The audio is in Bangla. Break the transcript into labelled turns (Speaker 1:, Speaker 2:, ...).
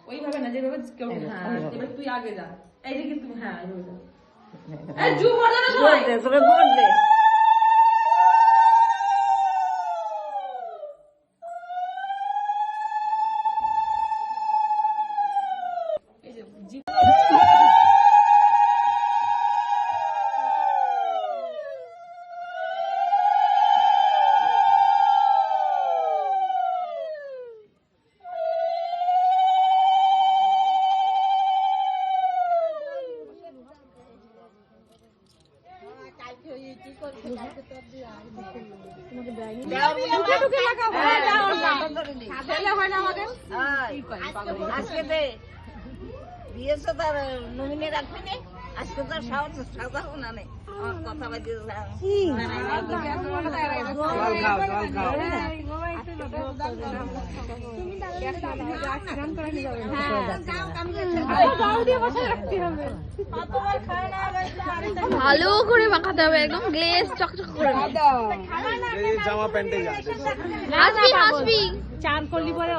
Speaker 1: ওইভাবে না যেভাবে কেউ হ্যাঁ এবার তুই আগে যা এইদিকে তুমি হ্যাঁ এইভাবে যাও এই জু মারো না সবাই
Speaker 2: তোকে ভোট দে
Speaker 1: এই যে জি
Speaker 2: আজকে দে দিয়েছো তার নমিনে রাখবি না আজকে তার সাজা শোনা নেই আমার কথা বাজিয়ে
Speaker 3: ভালো করে মাখাতে হবে একদম গ্লেজ চকচক করে
Speaker 4: জামা প্যান্টে
Speaker 3: আসবি আসবি
Speaker 5: চান করলি পরে